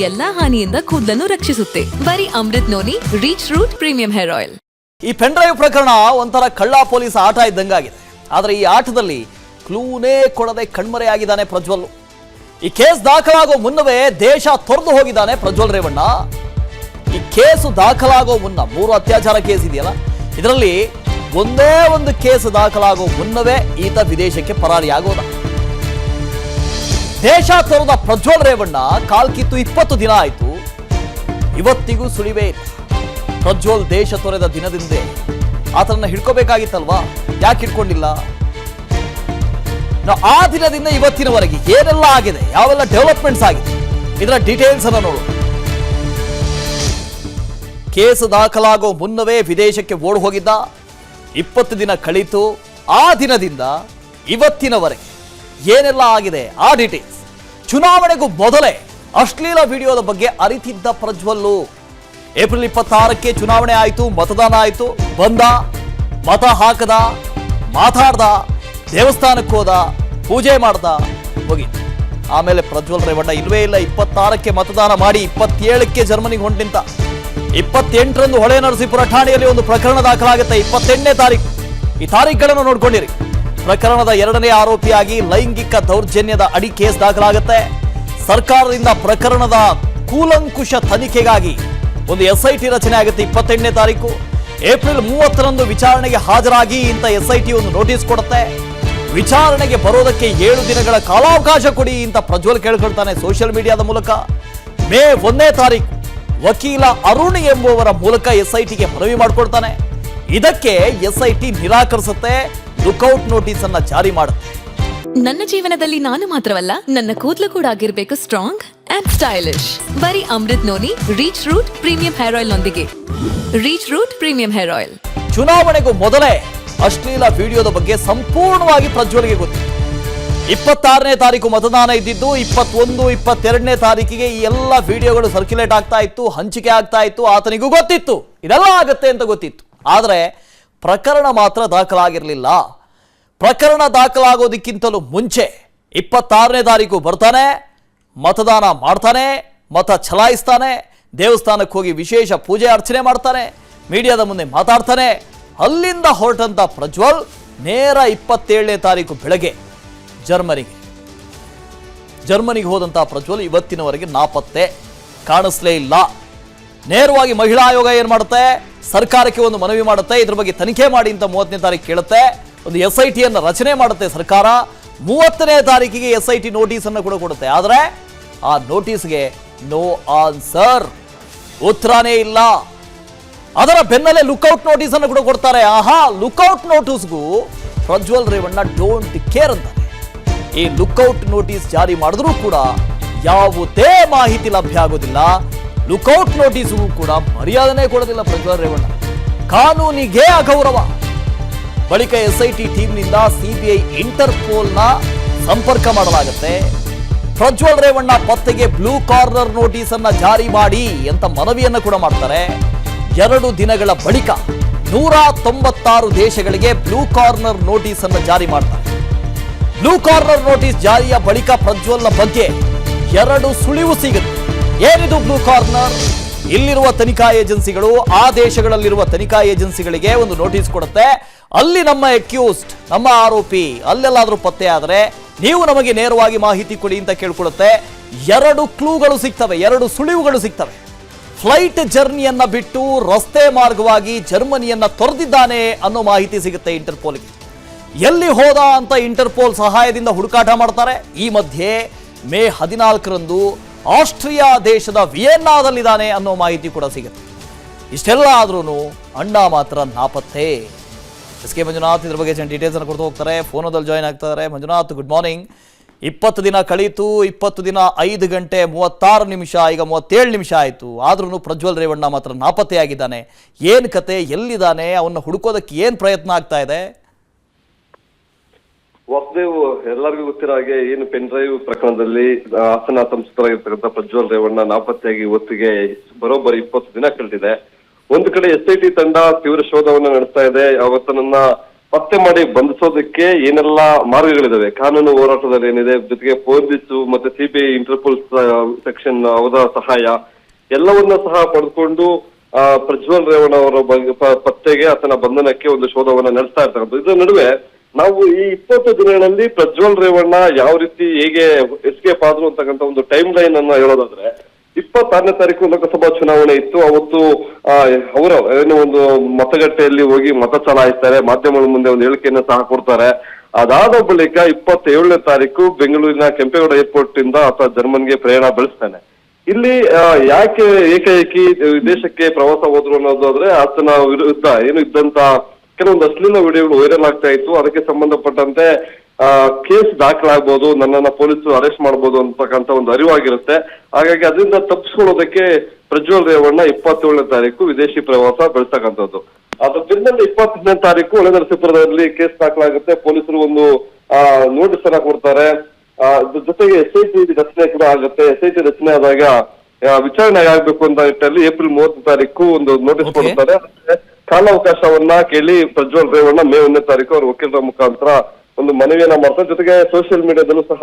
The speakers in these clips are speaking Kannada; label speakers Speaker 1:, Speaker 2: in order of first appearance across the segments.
Speaker 1: ಎಲ್ಲಾ ಹಾನಿಯಿಂದ ಕೂದಲನ್ನು ರಕ್ಷಿಸುತ್ತೆ. ಬರೀ Amrit noni reach root premium hair oil.
Speaker 2: ಈ ಪೆನ್ ಡ್ರೈವ್ ಪ್ರಕರಣ ಒಂಥರ ಕಳ್ಳ ಪೊಲೀಸ್ ಆಟ ಇದ್ದಂಗಾಗಿದೆ. ಆದರೆ ಈ ಆಟದಲ್ಲಿ ಕ್ಲೂನೇ ಕೊಡದೆ ಕಣ್ಮರೆಯಾಗಿದ್ದಾನೆ ಪ್ರಜ್ವಲ್. ಈ ಕೇಸ್ ದಾಖಲಾಗೋ ಮುನ್ನವೇ ದೇಶ ತೊರೆದು ಹೋಗಿದ್ದಾನೆ ಪ್ರಜ್ವಲ್ ರೇವಣ್ಣ. ಈ ಕೇಸು ದಾಖಲಾಗೋ ಮುನ್ನ 3 ಅತ್ಯಾಚಾರ ಕೇಸ್ ಇದೆಯಲ್ಲ, ಇದರಲ್ಲಿ ಒಂದೇ ಒಂದು ಕೇಸ್ ದಾಖಲಾಗೋ ಮುನ್ನವೇ ಈತ ವಿದೇಶಕ್ಕೆ ಪರಾರಿಯಾಗೋದ. ದೇಶ ತೊರೆದ ಪ್ರಜ್ವಲ್ ರೇವಣ್ಣ ಕಾಲ್ಕಿತ್ತು 20 ದಿನ ಆಯ್ತು. ಇವತ್ತಿಗೂ ಸುಳಿವೇ ಇಲ್ಲ. ಪ್ರಜ್ವಲ್ ದೇಶ ತೊರೆದ ದಿನದಿಂದೇ ಆತನನ್ನ ಹಿಡ್ಕೋಬೇಕಾಗಿತ್ತಲ್ವಾ, ಯಾಕೆ ಹಿಡ್ಕೊಂಡಿಲ್ಲ? ಆ ದಿನದಿಂದ ಇವತ್ತಿನವರೆಗೆ ಏನೆಲ್ಲ ಆಗಿದೆ, ಯಾವೆಲ್ಲ ಡೆವಲಪ್ಮೆಂಟ್ಸ್ ಆಗಿದೆ, ಇದರ ಡೀಟೇಲ್ಸ್ ಅನ್ನು ನೋಡು. ಕೇಸ್ ದಾಖಲಾಗೋ ಮುನ್ನವೇ ವಿದೇಶಕ್ಕೆ ಓಡಿ ಹೋಗಿದ್ದ. 20 ದಿನ ಕಳೀತು. ಆ ದಿನದಿಂದ ಇವತ್ತಿನವರೆಗೆ ಏನೆಲ್ಲ ಆಗಿದೆ ಆ ಡೀಟೇಲ್ಸ್. ಚುನಾವಣೆಗೂ ಮೊದಲೇ ಅಶ್ಲೀಲ ವಿಡಿಯೋದ ಬಗ್ಗೆ ಅರಿತಿದ್ದ ಪ್ರಜ್ವಲ್ಲು. ಏಪ್ರಿಲ್ 26ಕ್ಕೆ ಚುನಾವಣೆ ಆಯಿತು, ಮತದಾನ ಆಯಿತು. ಬಂದ, ಮತ ಹಾಕದ, ಮಾತಾಡ್ದ, ದೇವಸ್ಥಾನಕ್ಕೆ ಹೋದ, ಪೂಜೆ ಮಾಡ್ದ, ಹೋಗಿದ್ದ. ಆಮೇಲೆ ಪ್ರಜ್ವಲ್ ರೇವಣ್ಣ ಇಲ್ವೇ ಇಲ್ಲ. 26ಕ್ಕೆ ಮತದಾನ ಮಾಡಿ 27ಕ್ಕೆ ಜರ್ಮನಿಗೆ ಹೊಂಟಿಂತ. 28ರಂದು ಹೊಳೆ ನರಸೀಪುರ ಠಾಣೆಯಲ್ಲಿ ಒಂದು ಪ್ರಕರಣ ದಾಖಲಾಗುತ್ತೆ. 28ನೇ ತಾರೀಕು. ಈ ತಾರೀಖುಗಳನ್ನು ನೋಡ್ಕೊಂಡಿರಿ. ಪ್ರಕರಣದ 2ನೇ ಆರೋಪಿಯಾಗಿ ಲೈಂಗಿಕ ದೌರ್ಜನ್ಯದ ಅಡಿ ಕೇಸ್ ದಾಖಲಾಗುತ್ತೆ. ಸರ್ಕಾರದಿಂದ ಪ್ರಕರಣದ ಕೂಲಂಕುಷ ತನಿಖೆಗಾಗಿ ಒಂದು SIT ರಚನೆ ಆಗುತ್ತೆ 28ನೇ ತಾರೀಕು. ಏಪ್ರಿಲ್ 30ರಂದು ವಿಚಾರಣೆಗೆ ಹಾಜರಾಗಿ ಇಂತ SIT ಒಂದು ನೋಟಿಸ್ ಕೊಡುತ್ತೆ. ವಿಚಾರಣೆಗೆ ಬರೋದಕ್ಕೆ 7 ದಿನಗಳ ಕಾಲಾವಕಾಶ ಕೊಡಿ ಅಂತ ಪ್ರಜ್ವಲ್ ಕೇಳ್ಕೊಳ್ತಾನೆ ಸೋಷಿಯಲ್ ಮೀಡಿಯಾದ ಮೂಲಕ. ಮೇ 1ನೇ ತಾರೀಕು ವಕೀಲ ಅರುಣ್ ಎಂಬುವರ ಮೂಲಕ SITಗೆ ಮನವಿ ಮಾಡಿಕೊಳ್ತಾನೆ. ಇದಕ್ಕೆ SIT ನಿರಾಕರಿಸುತ್ತೆ. ಲುಕ್ಔಟ್ ನೋಟಿಸ್ ಅನ್ನ ಜಾರಿ ಮಾಡುತ್ತೆ.
Speaker 1: ನನ್ನ ಜೀವನದಲ್ಲಿ ನಾನು ಮಾತ್ರವಲ್ಲ, ನನ್ನ ಕೂದಲು ಕೂಡ ಆಗಿರ್ಬೇಕು ಸ್ಟ್ರಾಂಗ್ ಅಂಡ್ ಸ್ಟೈಲಿಶ್. ಬರೀ Amrit noni reach root premium hair oil ನೊಂದಿಗೆ. Reach root premium hair oil.
Speaker 2: ಚುನಾವಣೆಗೂ ಮೊದಲೇ ಅಶ್ಲೀಲ ವಿಡಿಯೋದ ಬಗ್ಗೆ ಸಂಪೂರ್ಣವಾಗಿ ಪ್ರಜ್ವಲ್ಗೆ ಗೊತ್ತಿತ್ತು. 26ನೇ ತಾರೀಕು ಮತದಾನ ಇದ್ದಿದ್ದು. 21, 22ನೇ ತಾರೀಕಿಗೆ ಈ ಎಲ್ಲ ವಿಡಿಯೋಗಳು ಸರ್ಕ್ಯುಲೇಟ್ ಆಗ್ತಾ ಇತ್ತು, ಹಂಚಿಕೆ ಆಗ್ತಾ ಇತ್ತು. ಆತನಿಗೂ ಗೊತ್ತಿತ್ತು ಇದೆಲ್ಲ ಆಗುತ್ತೆ ಅಂತ ಗೊತ್ತಿತ್ತು. ಆದರೆ ಪ್ರಕರಣ ಮಾತ್ರ ದಾಖಲಾಗಿರಲಿಲ್ಲ. ಪ್ರಕರಣ ದಾಖಲಾಗೋದಕ್ಕಿಂತಲೂ ಮುಂಚೆ 26ನೇ ತಾರೀಕು ಬರ್ತಾನೆ, ಮತದಾನ ಮಾಡ್ತಾನೆ, ಮತ ಚಲಾಯಿಸ್ತಾನೆ, ದೇವಸ್ಥಾನಕ್ಕೆ ಹೋಗಿ ವಿಶೇಷ ಪೂಜೆ ಅರ್ಚನೆ ಮಾಡ್ತಾನೆ, ಮೀಡಿಯಾದ ಮುಂದೆ ಮಾತಾಡ್ತಾನೆ. ಅಲ್ಲಿಂದ ಹೊರಟಂತ ಪ್ರಜ್ವಲ್ ನೇರ 27ನೇ ತಾರೀಕು ಬೆಳಗ್ಗೆ ಜರ್ಮನಿಗೆ ಹೋದಂತಹ ಪ್ರಜ್ವಲ್ ಇವತ್ತಿನವರೆಗೆ ನಾಪತ್ತೆ, ಕಾಣಿಸ್ಲೇ ಇಲ್ಲ. ನೇರವಾಗಿ ಮಹಿಳಾ ಆಯೋಗ ಏನ್ ಮಾಡುತ್ತೆ, ಸರ್ಕಾರಕ್ಕೆ ಒಂದು ಮನವಿ ಮಾಡುತ್ತೆ, ಇದ್ರ ಬಗ್ಗೆ ತನಿಖೆ ಮಾಡಿ ಅಂತ 30ನೇ ತಾರೀಕು ಕೇಳುತ್ತೆ. ಒಂದು SIT ಅನ್ನು ರಚನೆ ಮಾಡುತ್ತೆ ಸರ್ಕಾರ. 30ನೇ ತಾರೀಕಿಗೆ SIT ನೋಟಿಸ್ ಅನ್ನು ಕೂಡ ಕೊಡುತ್ತೆ. ಆದರೆ ಆ ನೋಟಿಸ್ಗೆ ನೋ ಆನ್ಸರ್, ಉತ್ತರನೇ ಇಲ್ಲ. ಅದರ ಬೆನ್ನಲ್ಲೇ ಲುಕ್ಔಟ್ ನೋಟಿಸ್ ಅನ್ನು ಕೂಡ ಕೊಡ್ತಾರೆ. ಆಹಾ, ಲುಕ್ಔಟ್ ನೋಟಿಸ್ಗೂ ಪ್ರಜ್ವಲ್ ರೇವಣ್ಣ ಡೋಂಟ್ ಕೇರ್ ಅಂತಾರೆ. ಈ ಲುಕ್ಔಟ್ ನೋಟಿಸ್ ಜಾರಿ ಮಾಡಿದ್ರೂ ಕೂಡ ಯಾವುದೇ ಮಾಹಿತಿ ಲಭ್ಯ ಆಗೋದಿಲ್ಲ. ಲುಕ್ಔಟ್ ನೋಟಿಸ್ಗೂ ಕೂಡ ಮರ್ಯಾದನೆ ಕೊಡೋದಿಲ್ಲ ಪ್ರಜ್ವಲ್ ರೇವಣ್ಣ. ಕಾನೂನಿಗೆ ಅಗೌರವ. ಬಳಿಕ SIT ಟೀಮ್ನಿಂದ CBI ಇಂಟರ್ಪೋಲ್ನ ಸಂಪರ್ಕ ಮಾಡಲಾಗುತ್ತೆ. ಪ್ರಜ್ವಲ್ ರೇವಣ್ಣ ಪತ್ತೆಗೆ ಬ್ಲೂ ಕಾರ್ನರ್ ನೋಟಿಸ್ ಅನ್ನ ಜಾರಿ ಮಾಡಿ ಅಂತ ಮನವಿಯನ್ನು ಕೂಡ ಮಾಡ್ತಾರೆ. 2 ದಿನಗಳ ಬಳಿಕ 196 ದೇಶಗಳಿಗೆ ಬ್ಲೂ ಕಾರ್ನರ್ ನೋಟಿಸ್ ಅನ್ನು ಜಾರಿ ಮಾಡ್ತಾರೆ. ಬ್ಲೂ ಕಾರ್ನರ್ ನೋಟಿಸ್ ಜಾರಿಯ ಬಳಿಕ ಪ್ರಜ್ವಲ್ನ ಬಗ್ಗೆ 2 ಸುಳಿವು ಸಿಗುತ್ತೆ. ಏನಿದು ಬ್ಲೂ ಕಾರ್ನರ್? ಇಲ್ಲಿರುವ ತನಿಖಾ ಏಜೆನ್ಸಿಗಳು ಆ ದೇಶಗಳಲ್ಲಿರುವ ತನಿಖಾ ಏಜೆನ್ಸಿಗಳಿಗೆ ಒಂದು ನೋಟಿಸ್ ಕೊಡುತ್ತೆ. ಅಲ್ಲಿ ನಮ್ಮ ಅಕ್ಯೂಸ್ಡ್, ನಮ್ಮ ಆರೋಪಿ ಅಲ್ಲೆಲ್ಲಾದ್ರೂ ಪತ್ತೆ ಆದರೆ ನೀವು ನಮಗೆ ನೇರವಾಗಿ ಮಾಹಿತಿ ಕೊಡಿ ಅಂತ ಕೇಳ್ಕೊಳುತ್ತೆ. 2 ಕ್ಲೂಗಳು ಸಿಗ್ತವೆ, 2 ಸುಳಿವುಗಳು ಸಿಗ್ತವೆ. ಫ್ಲೈಟ್ ಜರ್ನಿಯನ್ನ ಬಿಟ್ಟು ರಸ್ತೆ ಮಾರ್ಗವಾಗಿ ಜರ್ಮನಿಯನ್ನ ತೊರೆದಿದ್ದಾನೆ ಅನ್ನೋ ಮಾಹಿತಿ ಸಿಗುತ್ತೆ ಇಂಟರ್ಪೋಲ್ಗೆ. ಎಲ್ಲಿ ಹೋದ ಅಂತ ಇಂಟರ್ಪೋಲ್ ಸಹಾಯದಿಂದ ಹುಡುಕಾಟ ಮಾಡ್ತಾರೆ. ಈ ಮಧ್ಯೆ ಮೇ 14ರಂದು ಆಸ್ಟ್ರಿಯಾ ದೇಶದ ವಿಯೆನ್ನಾದಲ್ಲಿದ್ದಾನೆ ಅನ್ನೋ ಮಾಹಿತಿ ಕೂಡ ಸಿಗುತ್ತೆ. ಇಷ್ಟೆಲ್ಲ ಆದ್ರೂ ಅಣ್ಣ ಮಾತ್ರ ನಾಪತ್ತೆ. SK ಮಂಜುನಾಥ್ ಇದ್ರ ಬಗ್ಗೆ ಡೀಟೇಲ್ಸ್ ಅನ್ನು ಕೊಡ್ತಾ ಹೋಗ್ತಾರೆ. ಫೋನದಲ್ಲಿ ಜಾಯ್ನ್ ಆಗ್ತಾರೆ. Manjunath, good morning. 20 ದಿನ ಕಳೀತು. 20 ದಿನ 5 ಗಂಟೆ 36 ನಿಮಿಷ, ಈಗ 37 ನಿಮಿಷ ಆಯಿತು. ಆದ್ರೂ ಪ್ರಜ್ವಲ್ ರೇವಣ್ಣ ಮಾತ್ರ ನಾಪತ್ತೆಯಾಗಿದ್ದಾನೆ. ಏನ್ ಕತೆ, ಎಲ್ಲಿದ್ದಾನೆ, ಅವನ್ನ ಹುಡುಕೋದಕ್ಕೆ ಏನ್ ಪ್ರಯತ್ನ ಆಗ್ತಾ ಇದೆ?
Speaker 3: ವಾಸುದೇವ್, ಎಲ್ಲರಿಗೂ ಗೊತ್ತಿರೋ ಹಾಗೆ ಏನು ಪೆನ್ ಡ್ರೈವ್ ಪ್ರಕರಣದಲ್ಲಿ ಹಾಸನ ಸಂಸದರಾಗಿರ್ತಕ್ಕಂಥ ಪ್ರಜ್ವಲ್ ರೇವಣ್ಣ ನಾಪತ್ತೆಯಾಗಿ ಇವತ್ತಿಗೆ ಬರೋಬ್ಬರಿ 20 ದಿನ ಕಳೆದಿದೆ. ಒಂದು ಕಡೆ SIT ತಂಡ ತೀವ್ರ ಶೋಧವನ್ನ ನಡೆಸ್ತಾ ಇದೆ. ಅವತ್ತನನ್ನ ಪತ್ತೆ ಮಾಡಿ ಬಂಧಿಸೋದಕ್ಕೆ ಏನೆಲ್ಲ ಮಾರ್ಗಗಳಿದಾವೆ, ಕಾನೂನು ಹೋರಾಟದಲ್ಲಿ ಏನಿದೆ, ಜೊತೆಗೆ ಪೊಲೀಸು ಮತ್ತೆ ಸಿಬಿಐ ಇಂಟರ್ಪೋಲ್ ಸೆಕ್ಷನ್ ಅವರ ಸಹಾಯ ಎಲ್ಲವನ್ನ ಸಹ ಪಡೆದುಕೊಂಡು ಪ್ರಜ್ವಲ್ ರೇವಣ್ಣ ಅವರ ಪತ್ತೆಗೆ ಆತನ ಬಂಧನಕ್ಕೆ ಒಂದು ಶೋಧವನ್ನ ನಡೆಸ್ತಾ ಇರ್ತಕ್ಕಂಥದ್ದು. ಇದರ ನಡುವೆ ನಾವು ಈ 20 ದಿನಗಳಲ್ಲಿ ಪ್ರಜ್ವಲ್ ರೇವಣ್ಣ ಯಾವ ರೀತಿ ಹೇಗೆ ಎಸ್ಕೇಪ್ ಆದ್ರು ಅಂತಕ್ಕಂಥ ಒಂದು ಟೈಮ್ ಲೈನ್ ಅನ್ನ ಹೇಳೋದಾದ್ರೆ 26ನೇ ತಾರೀಕು ಲೋಕಸಭಾ ಚುನಾವಣೆ ಇತ್ತು. ಅವತ್ತು ಅವರ ಏನು ಒಂದು ಮತಗಟ್ಟೆಯಲ್ಲಿ ಹೋಗಿ ಮತ ಚಲಾಯಿಸ್ತಾರೆ, ಮಾಧ್ಯಮಗಳ ಮುಂದೆ ಒಂದು ಹೇಳಿಕೆಯನ್ನ ಸಹ ಕೊಡ್ತಾರೆ. ಅದಾದ ಬಳಿಕ 27ನೇ ತಾರೀಕು ಬೆಂಗಳೂರಿನ ಕೆಂಪೇಗೌಡ ಏರ್ಪೋರ್ಟ್ ಇಂದ ಆತ ಜರ್ಮನ್ಗೆ ಪ್ರಯಾಣ ಬೆಳೆಸ್ತಾನೆ. ಇಲ್ಲಿ ಯಾಕೆ ಏಕಾಏಕಿ ವಿದೇಶಕ್ಕೆ ಪ್ರವಾಸ ಹೋದ್ರು ಅನ್ನೋದಾದ್ರೆ ಆತನ ವಿರುದ್ಧ ಏನು ಇದ್ದಂತ ಕೆಲವೊಂದು ಅಶ್ಲೀಲ ವಿಡಿಯೋಗಳು ವೈರಲ್ ಆಗ್ತಾ ಇತ್ತು. ಅದಕ್ಕೆ ಸಂಬಂಧಪಟ್ಟಂತೆ ಕೇಸ್ ದಾಖಲಾಗಬಹುದು, ನನ್ನನ್ನ ಪೊಲೀಸರು ಅರೆಸ್ಟ್ ಮಾಡಬಹುದು ಅಂತಕ್ಕಂಥ ಒಂದು ಅರಿವಾಗಿರುತ್ತೆ. ಹಾಗಾಗಿ ಅದರಿಂದ ತಪ್ಪಿಸ್ಕೊಳ್ಳೋದಕ್ಕೆ ಪ್ರಜ್ವಲ್ ರೇವಣ್ಣ 27ನೇ ತಾರೀಕು ವಿದೇಶಿ ಪ್ರವಾಸ ಬೆಳೆಸ್ತಕ್ಕಂಥದ್ದು. ಅದ್ರ ಬೆನ್ನಲ್ಲೇ 28ನೇ ತಾರೀಕು ಹೊಳೆನರಸೀಪುರದಲ್ಲಿ ಕೇಸ್ ದಾಖಲಾಗುತ್ತೆ. ಪೊಲೀಸರು ಒಂದು ನೋಟಿಸ್ ಅನ್ನ ಕೊಡ್ತಾರೆ. ಜೊತೆಗೆ SIT ರಚನೆ ಕೂಡ ಆಗುತ್ತೆ. SIT ರಚನೆ ಆದಾಗ ವಿಚಾರಣೆ ಆಗ್ಬೇಕು ಅಂತ ನಿಟ್ಟಲ್ಲಿ ಏಪ್ರಿಲ್ 30ನೇ ತಾರೀಕು ಒಂದು ನೋಟಿಸ್ ಕೊಡ್ತಾರೆ. ಕಾಲಾವಕಾಶವನ್ನ ಕೇಳಿ ಪ್ರಜ್ವಲ್ ರೇವಣ್ಣ ಮೇ 1ನೇ ತಾರೀಕು ಅವ್ರ ವಕೀಲರ ಮುಖಾಂತರ ಒಂದು ಮನವಿಯನ್ನ ಮಾಡ್ತಾರೆ. ಜೊತೆಗೆ ಸೋಷಿಯಲ್ ಮೀಡಿಯಾದಲ್ಲೂ ಸಹ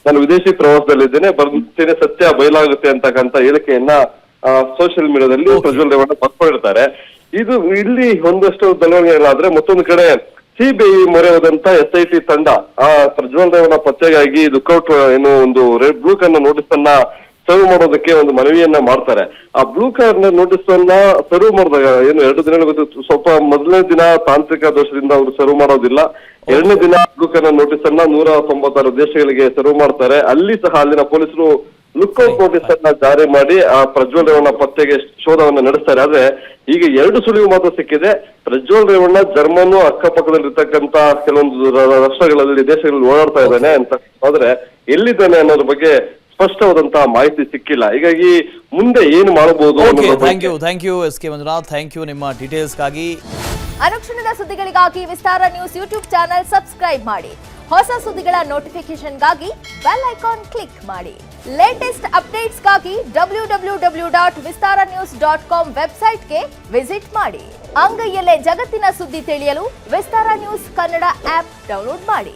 Speaker 3: ನಾನು ವಿದೇಶಿ ಪ್ರವಾಸದಲ್ಲಿದ್ದೇನೆ, ಬರ್ತೇನೆ, ಸತ್ಯ ಬಯಲಾಗುತ್ತೆ ಅಂತಕ್ಕಂಥ ಹೇಳಿಕೆಯನ್ನ ಸೋಷಿಯಲ್ ಮೀಡಿಯಾದಲ್ಲಿ ಪ್ರಜ್ವಲ್ ರೇವಣ್ಣ ಬರ್ಕೊಂಡಿರ್ತಾರೆ. ಇದು ಇಲ್ಲಿ ಒಂದಷ್ಟು ಬೆಳವಣಿಗೆಗಳಾದ್ರೆ ಮತ್ತೊಂದು ಕಡೆ ಸಿಬಿಐ ಮೊರೆ ಹೋದಂತ SIT ತಂಡ ಪ್ರಜ್ವಲ್ ರೇವಣ್ಣ ಪತ್ತೆಗಾಗಿ ಲುಕ್ಔಟ್ ಏನು ಒಂದು ಬ್ಲೂ ಕಾರ್ಡ್ ನೋಟಿಸ್ ಅನ್ನ ಸರ್ವ್ ಮಾಡೋದಕ್ಕೆ ಒಂದು ಮನವಿಯನ್ನ ಮಾಡ್ತಾರೆ. ಆ ಬ್ಲೂ ಕಾರ್ಡ್ ನೋಟಿಸ್ ಅನ್ನ ಸರ್ವ್ ಮಾಡಿದಾಗ ಏನು 2 ದಿನಗಳ ಗೊತ್ತು, ಸ್ವಲ್ಪ ಮೊದಲನೇ ದಿನ ತಾಂತ್ರಿಕ ದೋಷದಿಂದ ಅವರು ಸರ್ವ್ ಮಾಡೋದಿಲ್ಲ. 2ನೇ ದಿನ ಬ್ಲೂ ಕಾರ್ಡ್ ನೋಟಿಸ್ ಅನ್ನ 196 ದೇಶಗಳಿಗೆ ಸರ್ವ್ ಮಾಡ್ತಾರೆ. ಅಲ್ಲಿ ಸಹ ಅಲ್ಲಿನ ಪೊಲೀಸರು ಲುಕ್ಔಟ್ ನೋಟಿಸ್ ಅನ್ನ ಜಾರಿ ಮಾಡಿ ಆ ಪ್ರಜ್ವಲ್ ರೇವಣ್ಣ ಪತ್ತೆಗೆ ಶೋಧವನ್ನ ನಡೆಸ್ತಾರೆ. ಆದ್ರೆ ಈಗ 2 ಸುಳಿವು ಮಾತ್ರ ಸಿಕ್ಕಿದೆ. ಪ್ರಜ್ವಲ್ ರೇವಣ್ಣ ಜರ್ಮನ್ ಅಕ್ಕಪಕ್ಕದಲ್ಲಿ ಇರ್ತಕ್ಕಂತ ಕೆಲವೊಂದು ರಾಷ್ಟ್ರಗಳಲ್ಲಿ ದೇಶಗಳಲ್ಲಿ ಓಡಾಡ್ತಾ ಇದ್ದಾನೆ ಅಂತ ಆದ್ರೆ ಎಲ್ಲಿದ್ದಾನೆ ಅನ್ನೋದ್ರ ಬಗ್ಗೆ ಸ್ಪಷ್ಟವಾದಂತಹ ಮಾಹಿತಿ ಸಿಕ್ಕಿಲ್ಲ. ಹೀಗಾಗಿ ಮುಂದೆ ಏನು ಮಾಡಬಹುದು.
Speaker 2: Thank you SK Manjunath, thank you ನಿಮ್ಮ ಡೀಟೇಲ್ಸ್ಗಾಗಿ.
Speaker 4: ಅನುಕ್ಷಣದ ಸುದ್ದಿಗಳಿಗಾಗಿ Vistara news YouTube channel subscribe ಮಾಡಿ. ಹೊಸ ಸುದ್ದಿಗಳ ನೋಟಿಫಿಕೇಶನ್ಗಾಗಿ ಬೆಲ್ ಐಕಾನ್ ಕ್ಲಿಕ್ ಮಾಡಿ. ಲೇಟೆಸ್ಟ್ ಅಪ್ಡೇಟ್ಸ್ಗಾಗಿ www.vistaranews.com ವೆಬ್ಸೈಟ್ಗೆ ವಿಸಿಟ್ ಮಾಡಿ. ಅಂಗೈಯಲ್ಲೇ ಜಗತ್ತಿನ ಸುದ್ದಿ ತಿಳಿಯಲು Vistara news Kannada app download ಮಾಡಿ.